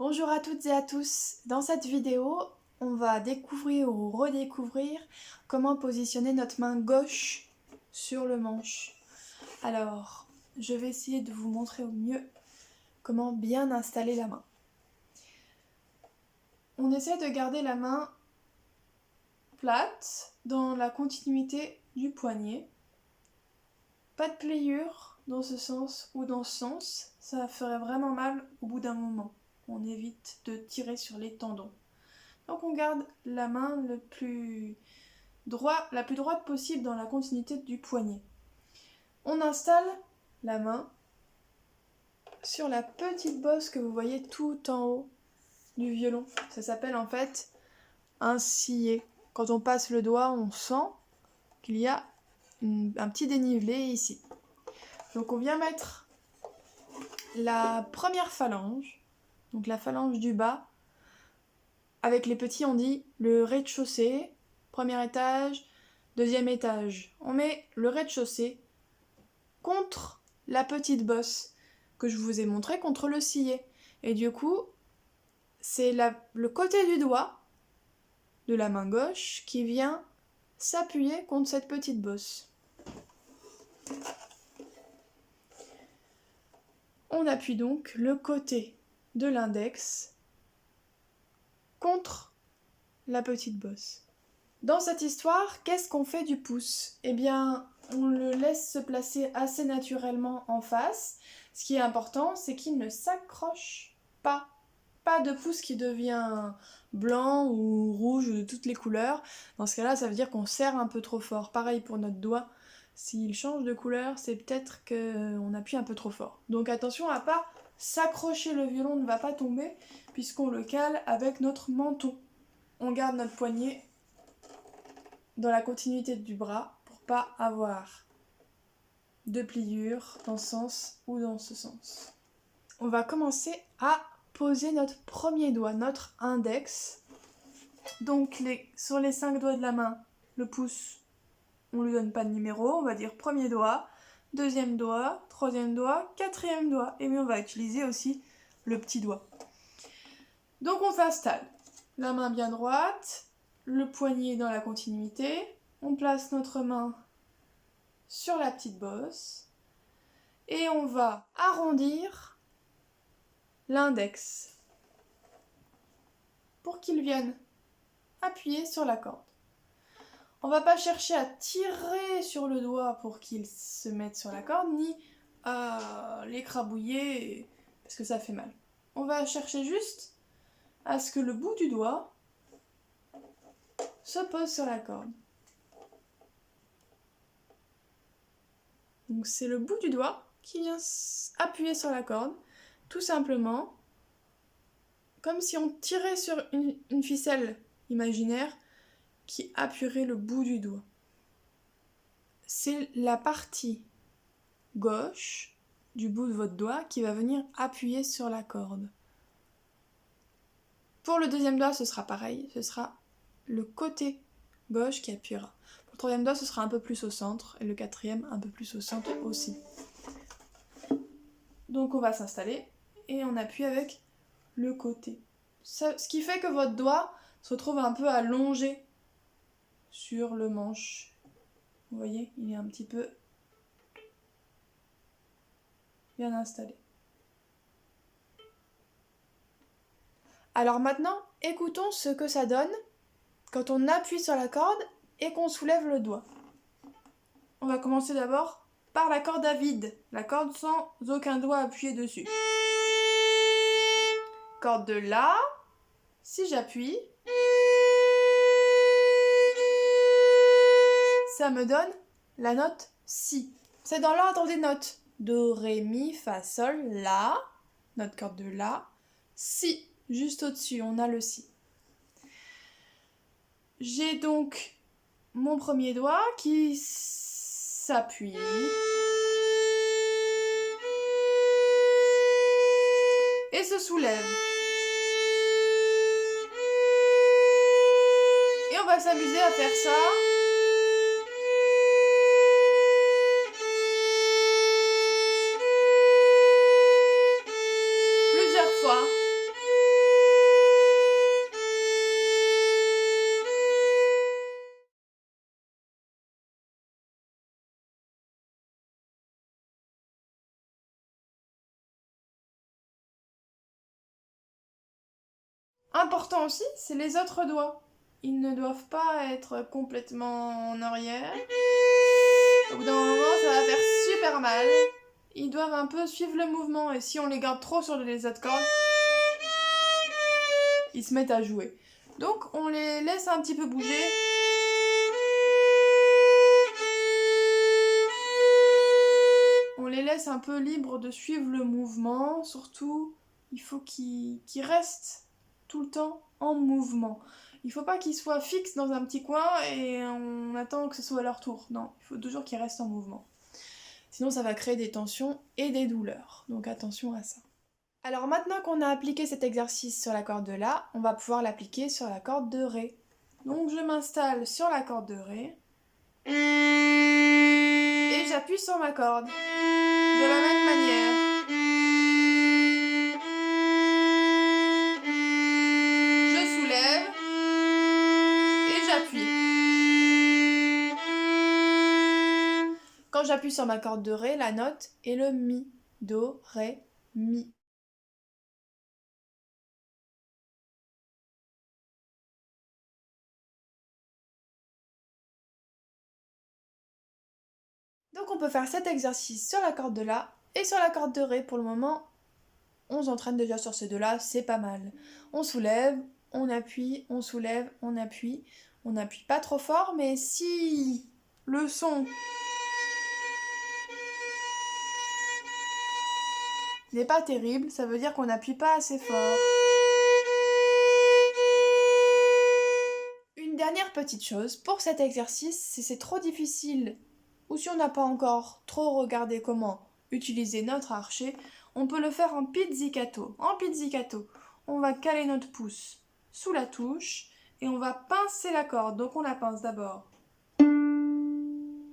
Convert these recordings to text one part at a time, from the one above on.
Bonjour à toutes et à tous. Dans cette vidéo, on va découvrir ou redécouvrir comment positionner notre main gauche sur le manche. Alors, je vais essayer de vous montrer au mieux comment bien installer la main. On essaie de garder la main plate dans la continuité du poignet. Pas de pliure dans ce sens ou dans ce sens, ça ferait vraiment mal au bout d'un moment. On évite de tirer sur les tendons. Donc on garde la main la plus droite possible dans la continuité du poignet. On installe la main sur la petite bosse que vous voyez tout en haut du violon. Ça s'appelle en fait un sillet. Quand on passe le doigt, on sent qu'il y a un petit dénivelé ici. Donc on vient mettre la première phalange, donc la phalange du bas. Avec les petits, on dit le rez-de-chaussée, premier étage, deuxième étage. On met le rez-de-chaussée contre la petite bosse que je vous ai montré contre le sillet. Et du coup, c'est le côté du doigt de la main gauche qui vient s'appuyer contre cette petite bosse. On appuie donc le côté de l'index contre la petite bosse. Dans cette histoire, qu'est-ce qu'on fait du pouce? Eh bien, on le laisse se placer assez naturellement en face. Ce qui est important, c'est qu'il ne s'accroche pas. Pas de pouce qui devient blanc ou rouge ou de toutes les couleurs. Dans ce cas-là, ça veut dire qu'on serre un peu trop fort. Pareil pour notre doigt. S'il change de couleur, c'est peut-être qu'on appuie un peu trop fort. Donc attention à pas s'accrocher, le violon ne va pas tomber puisqu'on le cale avec notre menton. On garde notre poignet dans la continuité du bras pour pas avoir de pliure dans ce sens ou dans ce sens. On va commencer à poser notre premier doigt, notre index. Donc sur les 5 doigts de la main, le pouce, on lui donne pas de numéro, on va dire premier doigt, deuxième doigt, troisième doigt, quatrième doigt, et bien on va utiliser aussi le petit doigt. Donc on s'installe, la main bien droite, le poignet dans la continuité, on place notre main sur la petite bosse et on va arrondir l'index pour qu'il vienne appuyer sur la corde. On va pas chercher à tirer sur le doigt pour qu'il se mette sur la corde, ni à l'écrabouiller parce que ça fait mal. On va chercher juste à ce que le bout du doigt se pose sur la corde. Donc c'est le bout du doigt qui vient appuyer sur la corde, tout simplement, comme si on tirait sur une ficelle imaginaire qui appuierait le bout du doigt. C'est la partie gauche du bout de votre doigt qui va venir appuyer sur la corde. Pour le deuxième doigt, ce sera pareil, ce sera le côté gauche qui appuiera. Pour le troisième doigt, ce sera un peu plus au centre, et le quatrième un peu plus au centre aussi. Donc on va s'installer et on appuie avec le côté. Ce qui fait que votre doigt se retrouve un peu allongé sur le manche. Vous voyez, il est un petit peu bien installé. Alors maintenant, écoutons ce que ça donne quand on appuie sur la corde et qu'on soulève le doigt. On va commencer d'abord par la corde à vide, la corde sans aucun doigt appuyé dessus. Corde de La, si j'appuie, ça me donne la note Si. C'est dans l'ordre des notes. Do, Ré, Mi, Fa, Sol, La, notre corde de La, Si, juste au-dessus, on a le Si. J'ai donc mon premier doigt qui s'appuie. Et se soulève. Et on va s'amuser à faire ça. Plusieurs fois. Important aussi, c'est les autres doigts. Ils ne doivent pas être complètement en arrière. Au bout d'un moment, ça va faire super mal. Ils doivent un peu suivre le mouvement et si on les garde trop sur les autres cordes, ils se mettent à jouer. Donc on les laisse un petit peu bouger. On les laisse un peu libres de suivre le mouvement. Surtout, il faut qu'ils restent tout le temps en mouvement. Il ne faut pas qu'ils soient fixes dans un petit coin et on attend que ce soit leur tour. Non, il faut toujours qu'ils restent en mouvement. Sinon, ça va créer des tensions et des douleurs. Donc attention à ça. Alors maintenant qu'on a appliqué cet exercice sur la corde de La, on va pouvoir l'appliquer sur la corde de Ré. Donc je m'installe sur la corde de Ré et j'appuie sur ma corde de la même manière. Je soulève et j'appuie. Quand j'appuie sur ma corde de Ré, la note est le Mi. Do, Ré, Mi. Donc on peut faire cet exercice sur la corde de La et sur la corde de Ré. Pour le moment, on s'entraîne déjà sur ces deux-là, c'est pas mal. On soulève, on appuie, on soulève, on appuie. On n'appuie pas trop fort, mais si le son n'est pas terrible, ça veut dire qu'on n'appuie pas assez fort. Une dernière petite chose, pour cet exercice, si c'est trop difficile ou si on n'a pas encore trop regardé comment utiliser notre archet, on peut le faire en pizzicato. En pizzicato, on va caler notre pouce sous la touche et on va pincer la corde. Donc on la pince d'abord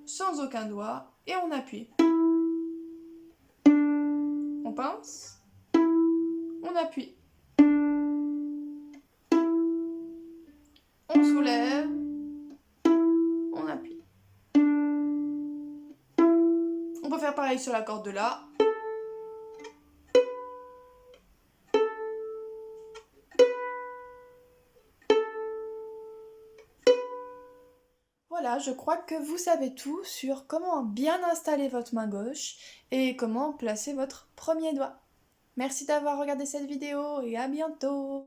sans aucun doigt et on appuie. On pince, on appuie. On soulève, on appuie. On peut faire pareil sur la corde de La. Voilà, je crois que vous savez tout sur comment bien installer votre main gauche et comment placer votre premier doigt. Merci d'avoir regardé cette vidéo et à bientôt!